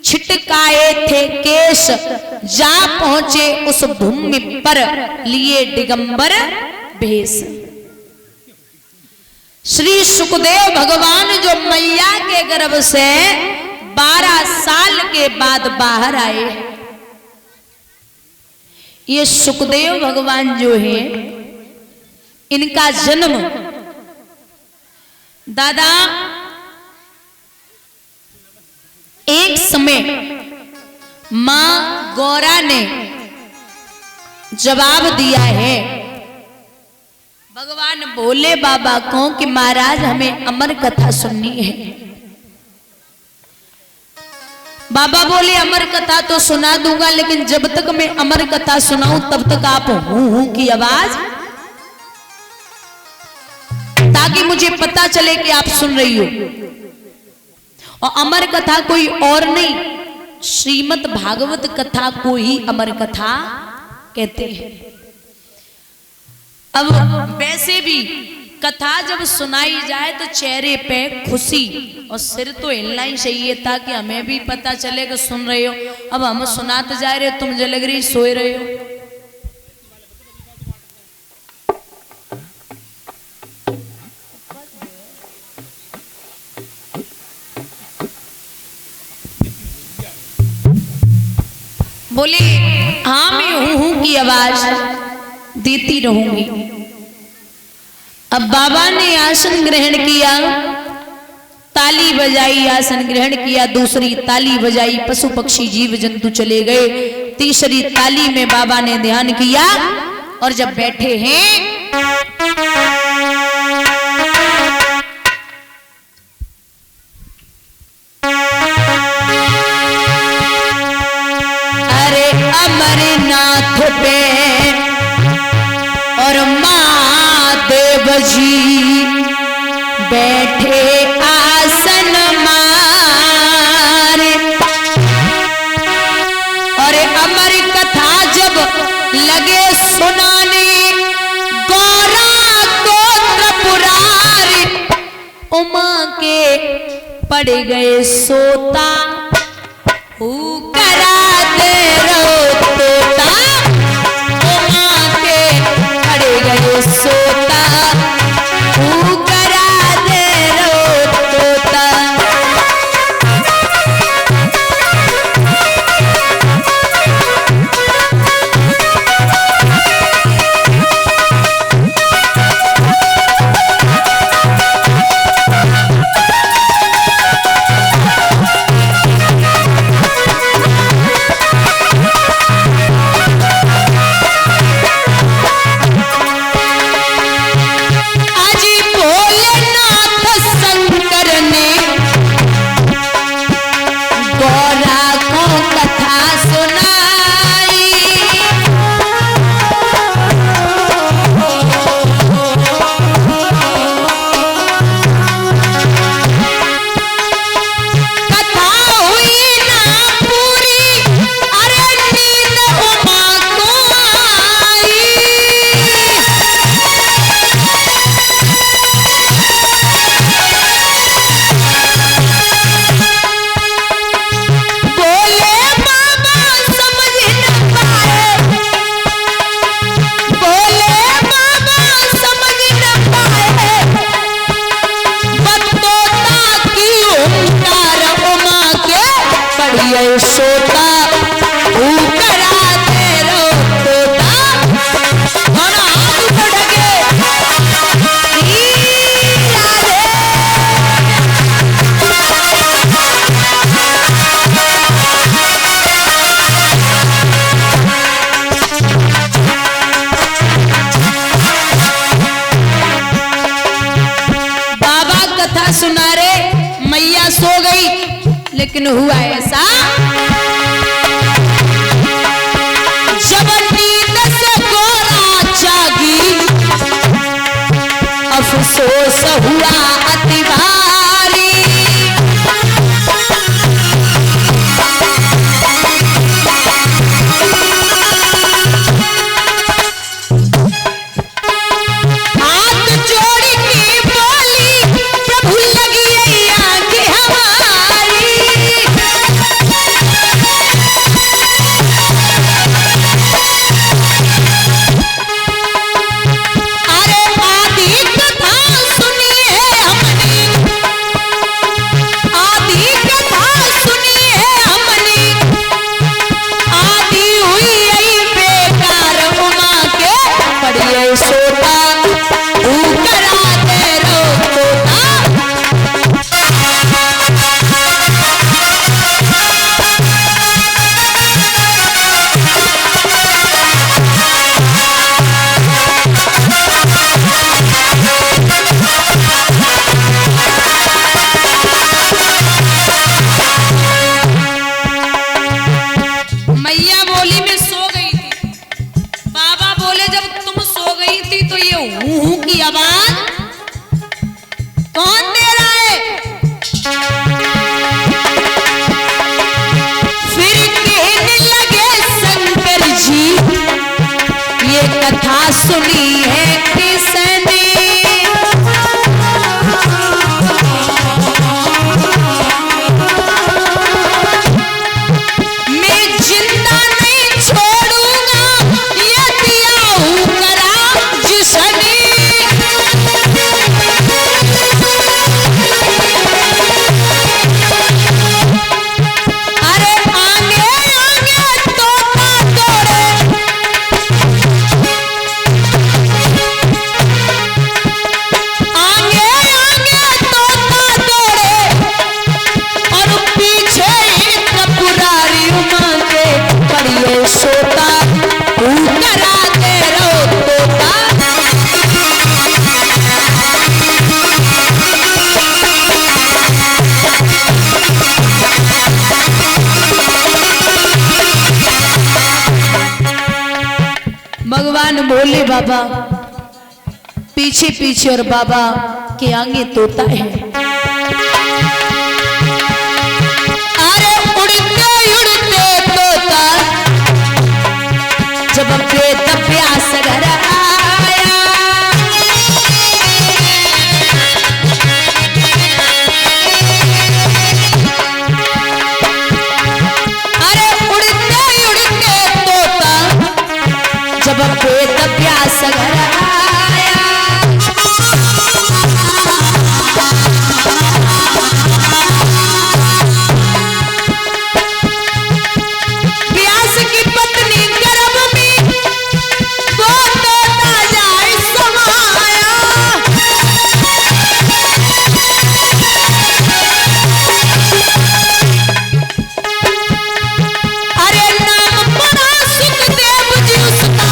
छिटकाए थे केश, जा पहुंचे उस भूमि पर, लिए दिगंबर भेष। श्री सुखदेव भगवान जो मैया के गर्भ से 12 साल के बाद बाहर आए, ये सुखदेव भगवान जो है, इनका जन्म दादा एक समय मां गौरा ने जवाब दिया है भगवान भोले बाबा को कि महाराज हमें अमर कथा सुननी है। बाबा बोले अमर कथा तो सुना दूंगा, लेकिन जब तक मैं अमर कथा सुनाऊं तब तक आप हूं हूं की आवाज, ताकि मुझे पता चले कि आप सुन रही हो। और अमर कथा कोई और नहीं, श्रीमद् भागवत कथा को ही अमर कथा कहते हैं। अब वैसे भी कथा जब सुनाई जाए तो चेहरे पे खुशी और सिर तो हिलना ही चाहिए, ताकि हमें भी पता चले कि सुन रहे हो। अब हम सुनाते जा रहे हो, तुम जो लग रही सोए रहे हो। बोले हाँ मैं हूं की आवाज देती रहूंगी। अब बाबा ने आसन ग्रहण किया, ताली बजाई, आसन ग्रहण किया, दूसरी ताली बजाई, पशु पक्षी जीव जंतु चले गए, तीसरी ताली में बाबा ने ध्यान किया और जब बैठे हैं अमरनाथ पे और महादेव जी बैठे आसन मारे, और अमर कथा जब लगे सुनाने, गौरा गोत्र पुरारी, उमा के पड़ गए सोता, करा दे रोता, उमा के पड़ गए सोता, करा दे रोता। सुना रे मैया सो गई, लेकिन हुआ ऐसा जब नींद से गौरा जागी, अफसोस हुआ अति भारी, हाथ जोड़ के बोली प्रभु लगी आंखें हमारी, भगवान बोले बाबा पीछे पीछे और बाबा के आगे तोता है। अरे उड़ते उड़ते तोता जब पेट प्यास घर आया, अरे उड़ते उड़ते तोता जब पेट प्यास घर आया, व्यास की पत्नी गर्भ में वो तोता जाए समाया। अरे नाम पड़ा सुखदेव जी उसका,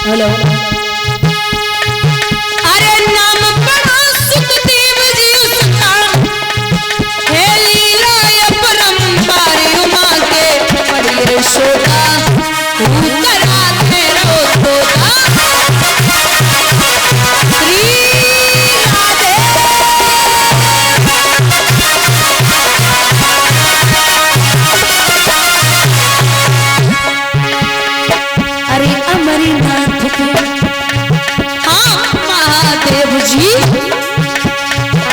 हेलो, अरे नाम पड़ा सुखदेव जी उसका, हे लीला अपरंपार उमा के पड़ी यशोदा, करा तेरो तोता श्री राधे। अरे अमरनाथ के हाँ महादेव जी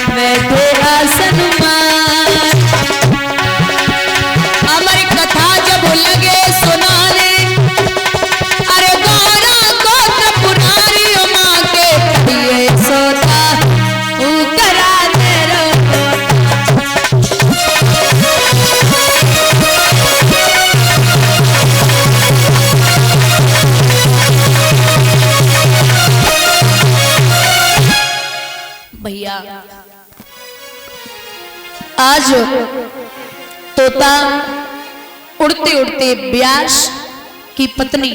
बैठे आसन मार, अमर कथा जब लगे सुनाने, अरे गौरा गोत्र पुरारी माँ के दिए सोता करा तेरो भैया। आज तोता उड़ते उड़ते व्यास की पत्नी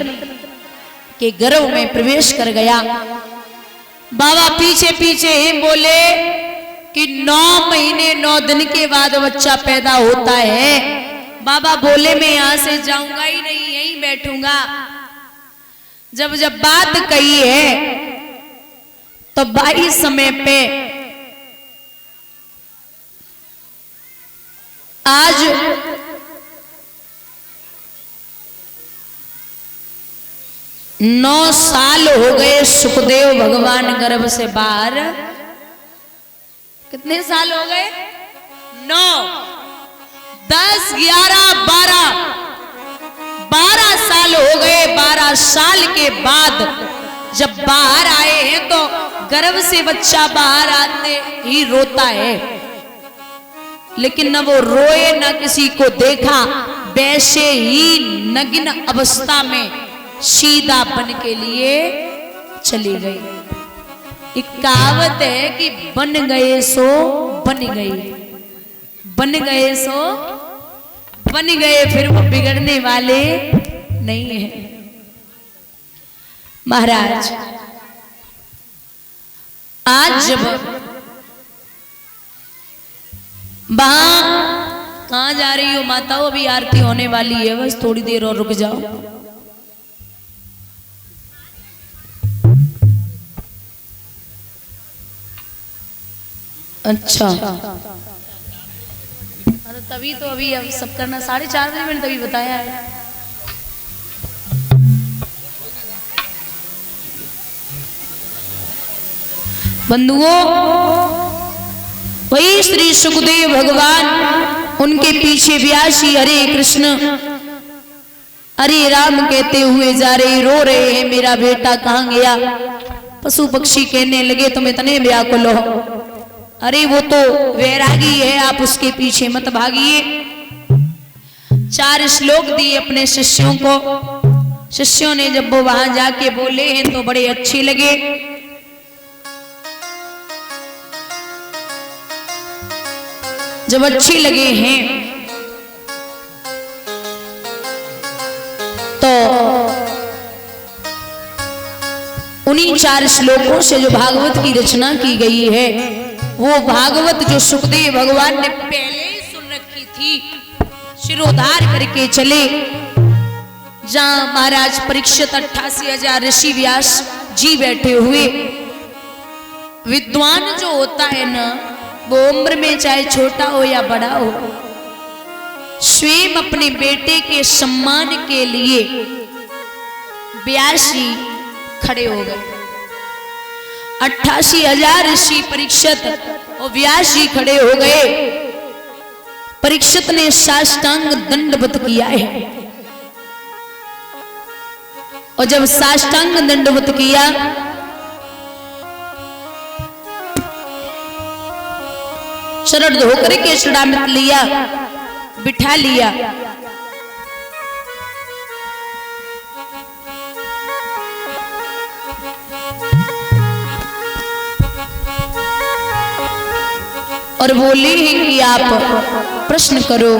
के गर्भ में प्रवेश कर गया। बाबा पीछे पीछे ही बोले कि 9 महीने 9 दिन के बाद बच्चा पैदा होता है। बाबा बोले मैं यहां से जाऊंगा ही नहीं, यहीं बैठूंगा। जब जब बात कही है तो बाई समय पे आज 9 साल हो गए सुखदेव भगवान गर्भ से बाहर। कितने साल हो गए? 9, 10, 11, 12 साल हो गए। 12 साल के बाद जब बाहर आए हैं तो गर्भ से बच्चा बाहर आते ही रोता है, लेकिन न वो रोए न किसी को देखा, वैसे ही नग्न अवस्था में सीधा बन के लिए चली गई। एक कहावत है कि बन गए सो बन गए, बन गए सो बन गए, फिर वो बिगड़ने वाले नहीं है। महाराज आज जब वहां कहां जा रही हो माताओं? अभी आरती होने वाली है, बस थोड़ी देर और रुक जाओ। अच्छा तभी तो अभी अब सब करना 4:30 बजे मैंने तभी बताया है। बंधुओं, वही श्री सुखदेव भगवान, उनके पीछे व्यासी हरे कृष्ण हरे राम कहते हुए जा रहे, रो रहे हैं मेरा बेटा कहाँ गया। पशु पक्षी कहने लगे तुम इतने व्याकुल हो, अरे वो तो वैरागी है, आप उसके पीछे मत भागिए। 4 श्लोक दिए अपने शिष्यों को। शिष्यों ने जब वो वहां जाके बोले हैं तो बड़े अच्छे लगे। जब अच्छी लगे हैं तो उन्हीं 4 श्लोकों से जो भागवत की रचना की गई है, वो भागवत जो सुखदेव भगवान ने पहले ही सुन रखी थी, शिरोधार करके चले। जहां महाराज परीक्षित 88,000 ऋषि व्यास जी बैठे हुए। विद्वान जो होता है ना, वो उम्र में चाहे छोटा हो या बड़ा हो, स्वयं अपने बेटे के सम्मान के लिए व्यास जी खड़े हो गए। 88,000 ऋषि परीक्षित और व्यास जी खड़े हो गए। परीक्षित ने साष्टांग दंडवत किया है, और जब साष्टांग दंडवत किया, शरण धोकर के चरणामृत लिया, बिठा लिया। और बोले हैं कि आप प्रश्न करो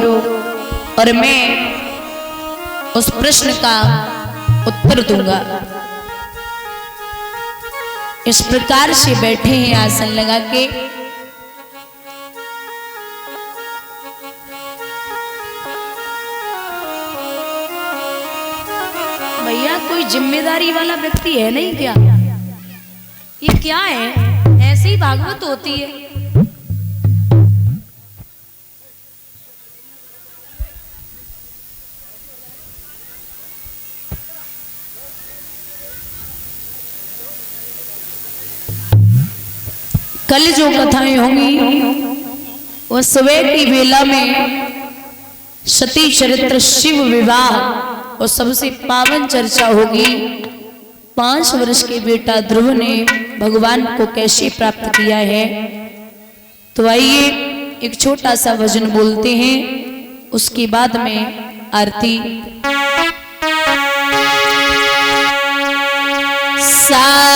और मैं उस प्रश्न का उत्तर दूंगा। इस प्रकार से बैठे हैं आसन लगा के। भैया कोई जिम्मेदारी वाला व्यक्ति है नहीं क्या? ये क्या है? ऐसे ही भागवत होती है। कल जो कथाएं होंगी वह सुबह की बेला में सती चरित्र, शिव विवाह और सबसे पावन चर्चा होगी। 5 वर्ष के बेटा ध्रुव ने भगवान को कैसे प्राप्त किया है। तो आइए एक छोटा सा भजन बोलते हैं, उसके बाद में आरती। सा